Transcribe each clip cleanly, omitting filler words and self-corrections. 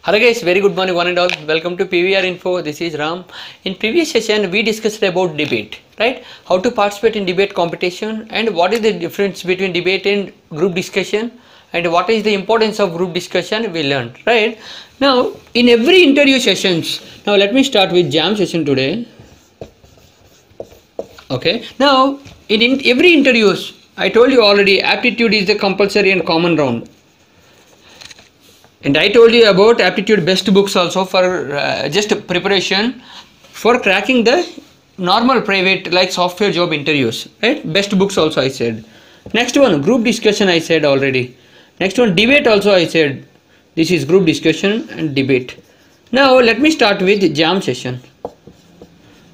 Hello guys, very good morning one and all. Welcome to PVR Info. This is Ram. In previous session we discussed about debate, right? How to participate in debate competition and what is the difference between debate and group discussion and what is the importance of group discussion we learned, right? Now in every interview sessions, now let me start with jam session today. Okay, now in every interviews, I told you already aptitude is the compulsory and common round. And I told you about aptitude best books also for just preparation for cracking the normal private like software job interviews, right? Best books also I said. Next one, group discussion I said already. Next one, debate also I said. This is group discussion and debate. Now let me start with jam session.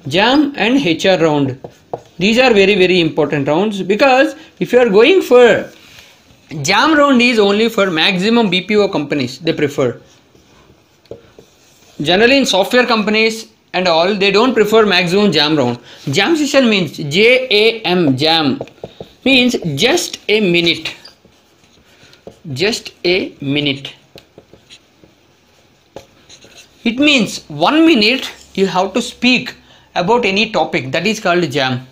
Jam and HR round. These are very important rounds because if you are going for jam round is only for maximum BPO companies, they prefer. Generally in software companies and all, they don't prefer maximum jam round. Jam session means JAM, jam means just a minute. Just a minute. It means 1 minute you have to speak about any topic, that is called jam.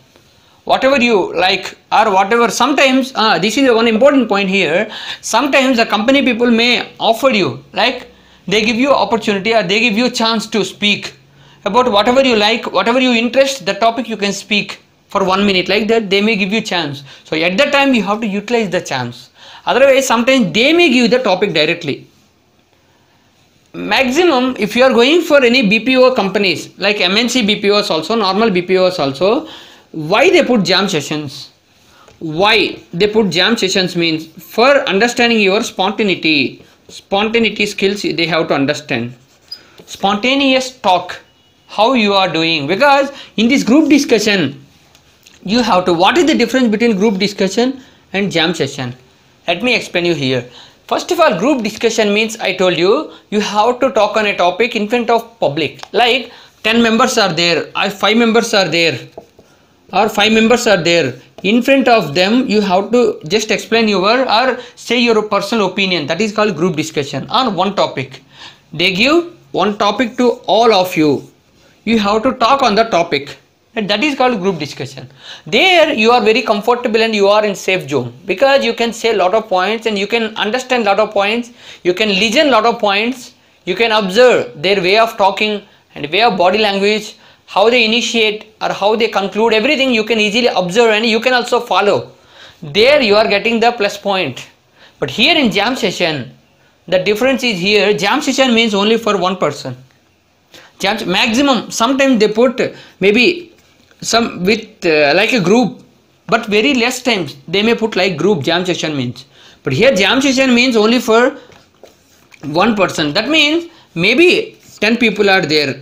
Whatever you like or whatever, sometimes this is one important point here. Sometimes the company people may offer you, like they give you opportunity or they give you chance to speak about whatever you like, whatever you interest, the topic you can speak for 1 minute, like that they may give you chance. So at that time you have to utilize the chance. Otherwise sometimes they may give the topic directly. Maximum if you are going for any BPO companies like MNC BPOs also, normal BPOs also, why they put jam sessions? Why they put jam sessions means for understanding your spontaneity skills they have to understand. Spontaneous talk, how you are doing, because in this group discussion you have to, what is the difference between group discussion and jam session? Let me explain you here. First of all, group discussion means I told you, you have to talk on a topic in front of public, like 10 members are there or 5 members are there. Or 5 members are there, in front of them you have to just explain your or say your personal opinion. That is called group discussion on one topic. They give one topic to all of you, you have to talk on the topic, and that is called group discussion. There you are very comfortable and you are in safe zone because you can say a lot of points and you can understand lot of points, you can listen lot of points, you can observe their way of talking and way of body language, how they initiate or how they conclude, everything you can easily observe and you can also follow. There you are getting the plus point. But here in jam session, the difference is here, jam session means only for one person. Jam maximum, sometimes they put maybe some with like a group, but very less times they may put like group jam session means. But here jam session means only for one person. That means maybe 10 people are there.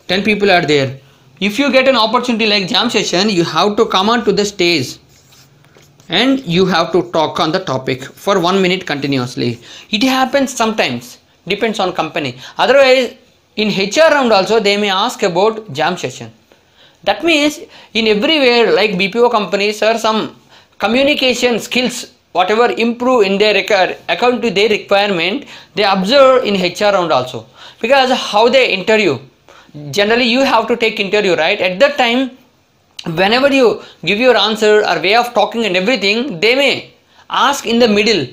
10 people are there. If you get an opportunity like jam session, you have to come on to the stage and you have to talk on the topic for 1 minute continuously. It happens sometimes, depends on company. Otherwise in HR round also they may ask about jam session. That means in everywhere like BPO companies or some communication skills, whatever improve in their according to their requirement, they observe in HR round also. Because how they interview, generally you have to take interview, right? At that time whenever you give your answer or way of talking and everything, they may ask in the middle,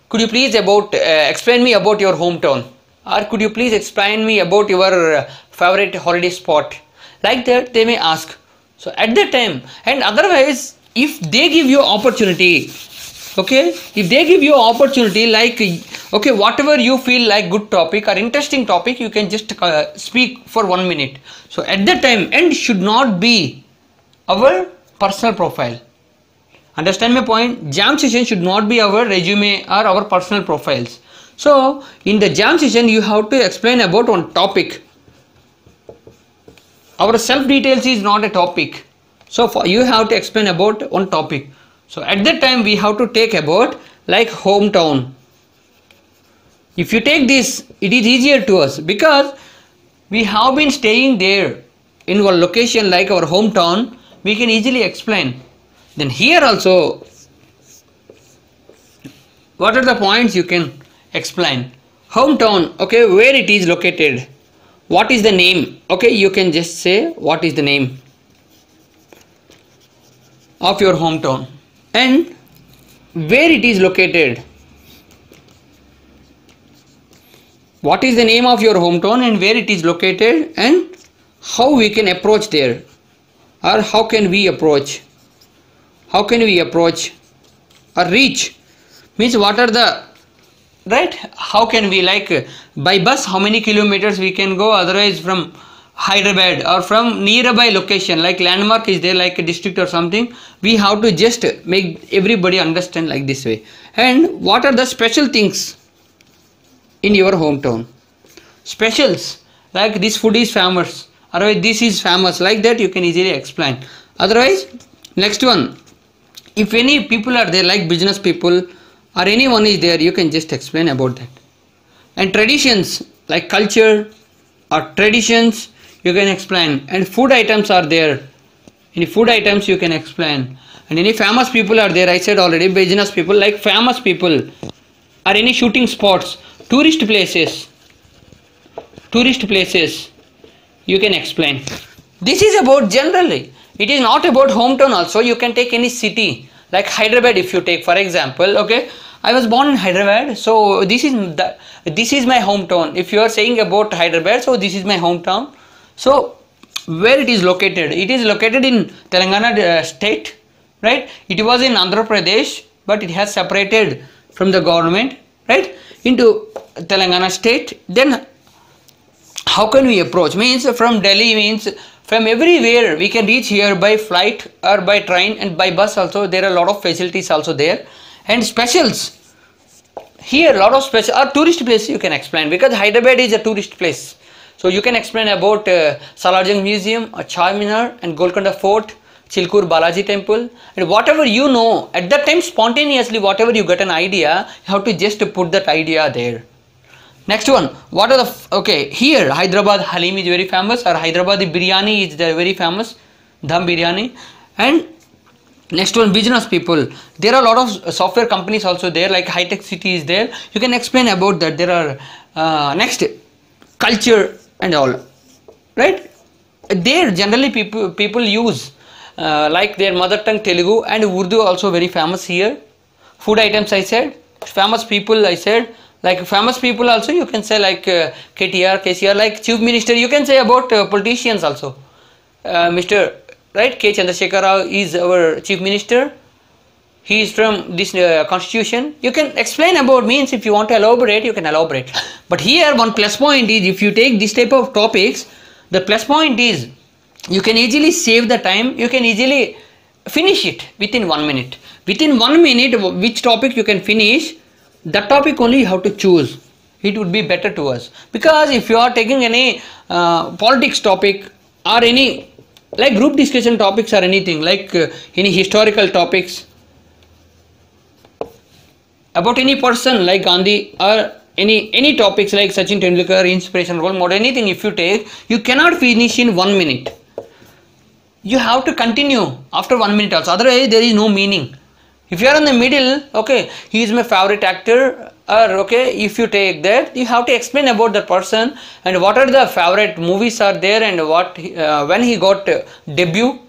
could you please explain me about your hometown, or could you please explain me about your favorite holiday spot, like that they may ask. So at that time, and otherwise if they give you opportunity, okay, if they give you opportunity like, okay, whatever you feel like good topic or interesting topic, you can just speak for 1 minute. So at that time, and should not be our personal profile. Understand my point? Jam session should not be our resume or our personal profiles. So in the jam session you have to explain about one topic. Our self details is not a topic. So you have to explain about one topic. So at that time we have to take about like hometown. If you take this, it is easier to us because we have been staying there in our location like our hometown, we can easily explain. Then here also, what are the points you can explain? Hometown, okay, where it is located. What is the name? Okay, you can just say what is the name of your hometown and where it is located. What is the name of your hometown and where it is located and how we can approach there, or how can we approach? How can we approach or reach? Means what are the, right? How can we, like by bus how many kilometers we can go, otherwise from Hyderabad or from nearby location like landmark is there like a district or something, we have to just make everybody understand like this way. And what are the special things in your hometown? Specials, like this food is famous, otherwise this is famous, like that you can easily explain. Otherwise, next one, if any people are there like business people or anyone is there, you can just explain about that. And traditions like culture or traditions you can explain, and food items are there, any food items you can explain. And any famous people are there, I said already, business people like famous people, or any shooting spots, tourist places you can explain. This is about generally, it is not about hometown. Also you can take any city like Hyderabad. If you take for example, okay, I was born in Hyderabad, so this is my hometown. If you are saying about Hyderabad, so this is my hometown. So where it is located? It is located in Telangana state, right? It was in Andhra Pradesh, but it has separated from the government, right, into Telangana state. Then how can we approach? Means from Delhi, means from everywhere we can reach here by flight or by train and by bus also. There are a lot of facilities also there. And specials, here a lot of special or tourist places you can explain, because Hyderabad is a tourist place. So you can explain about Salarjung Museum, Charminar and Golconda Fort, Chilkur Balaji Temple, and whatever you know at that time spontaneously, whatever you get an idea, you have to just put that idea there. Next one, what are the, okay, here Hyderabad Halim is very famous, or Hyderabadi biryani is very famous, Dham biryani. And next one, business people, there are a lot of software companies also there, like High Tech City is there, you can explain about that. There are next, culture and all, right? There generally people use like their mother tongue Telugu and Urdu also very famous here. Food items I said, famous people I said, like famous people also you can say like KTR, KCR, like chief minister you can say about politicians also. Mr. right, K. Chandrasekhar Rao is our chief minister. He is from this constitution. You can explain about, means if you want to elaborate, you can elaborate. But here one plus point is, if you take this type of topics, the plus point is you can easily save the time, you can easily finish it within 1 minute. Within 1 minute, which topic you can finish, that topic only you have to choose. It would be better to us. Because if you are taking any politics topic or any like group discussion topics or anything, like any historical topics about any person like Gandhi, or any topics like Sachin Tendulkar, inspiration, role model, anything if you take, you cannot finish in 1 minute. You have to continue after 1 minute also, otherwise there is no meaning. If you are in the middle, okay, he is my favorite actor, or okay, if you take that, you have to explain about the person and what are the favorite movies are there, and what when he got debut,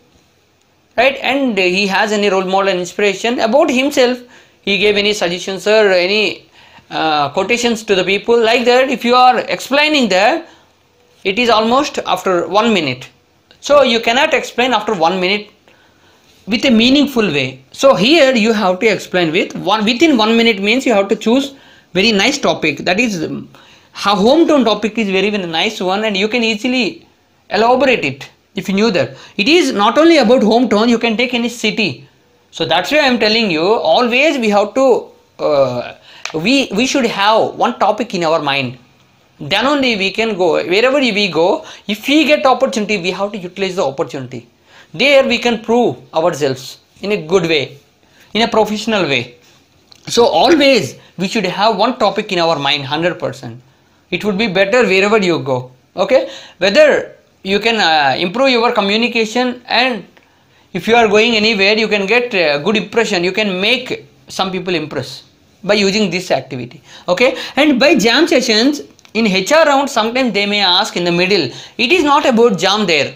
right, and he has any role model and inspiration about himself, he gave any suggestions or any quotations to the people, like that. If you are explaining that, it is almost after 1 minute. So you cannot explain after 1 minute with a meaningful way. So here you have to explain within 1 minute, means you have to choose very nice topic. That is, hometown topic is very nice one, and you can easily elaborate it if you knew that. It is not only about hometown, you can take any city. So that's why I am telling you, always we have to we should have one topic in our mind. Then only we can go wherever we go. If we get opportunity, we have to utilize the opportunity. There we can prove ourselves in a good way, in a professional way. So always we should have one topic in our mind, 100%. It would be better wherever you go. Okay, whether you can improve your communication, and if you are going anywhere, you can get a good impression. You can make some people impress by using this activity. Okay, and by jam sessions in HR round, sometimes they may ask in the middle. It is not about jam there.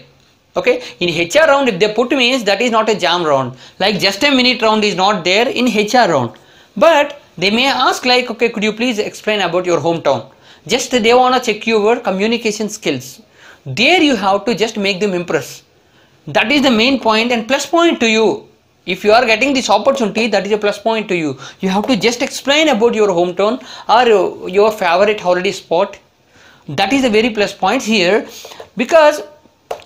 Okay, in HR round, if they put means that is not a jam round. Like just a minute round is not there in HR round. But they may ask like, okay, could you please explain about your hometown? Just they want to check your communication skills. There you have to just make them impress. That is the main point and plus point to you. If you are getting this opportunity, that is a plus point to you. You have to just explain about your hometown or your favorite holiday spot. That is a very plus point here, because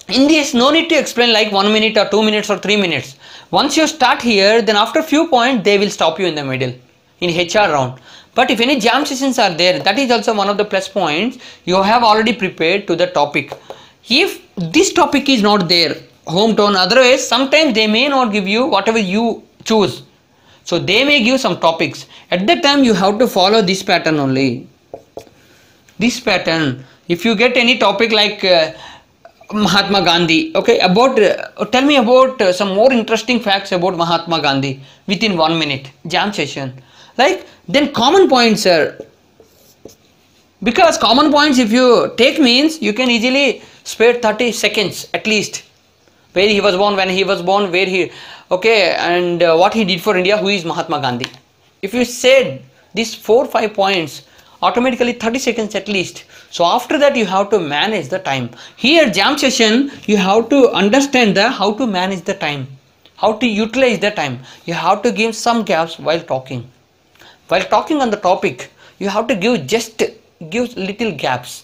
in this no need to explain like 1 minute or 2 minutes or 3 minutes. Once you start here, then after few points they will stop you in the middle in HR round. But if any jam sessions are there, that is also one of the plus points. You have already prepared to the topic. If this topic is not there, hometown, otherwise sometimes they may not give you whatever you choose. So they may give some topics. At that time you have to follow this pattern only. This pattern. If you get any topic like Mahatma Gandhi, okay, about tell me about some more interesting facts about Mahatma Gandhi within 1 minute jam session. Like then common points, sir. Because common points if you take means you can easily spare 30 seconds at least. Where he was born, when he was born, where he, okay, and what he did for India, who is Mahatma Gandhi. If you said these 4-5 points, automatically 30 seconds at least. So after that you have to manage the time. Here jam session, you have to understand the how to manage the time, how to utilize the time. You have to give some gaps while talking. While talking on the topic, you have to give little gaps,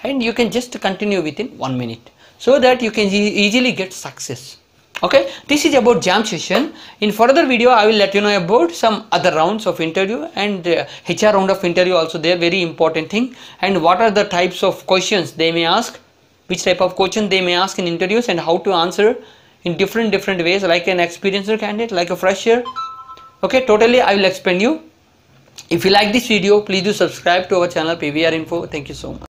and you can just continue within 1 minute, so that you can easily get success. Okay, this is about jam session. In further video I will let you know about some other rounds of interview and HR round of interview also there, very important thing, and what are the types of questions they may ask, which type of question they may ask in interviews, and how to answer in different ways, like an experienced candidate, like a fresher. Okay, totally I will explain you. If you like this video, please do subscribe to our channel PVR Info. Thank you so much.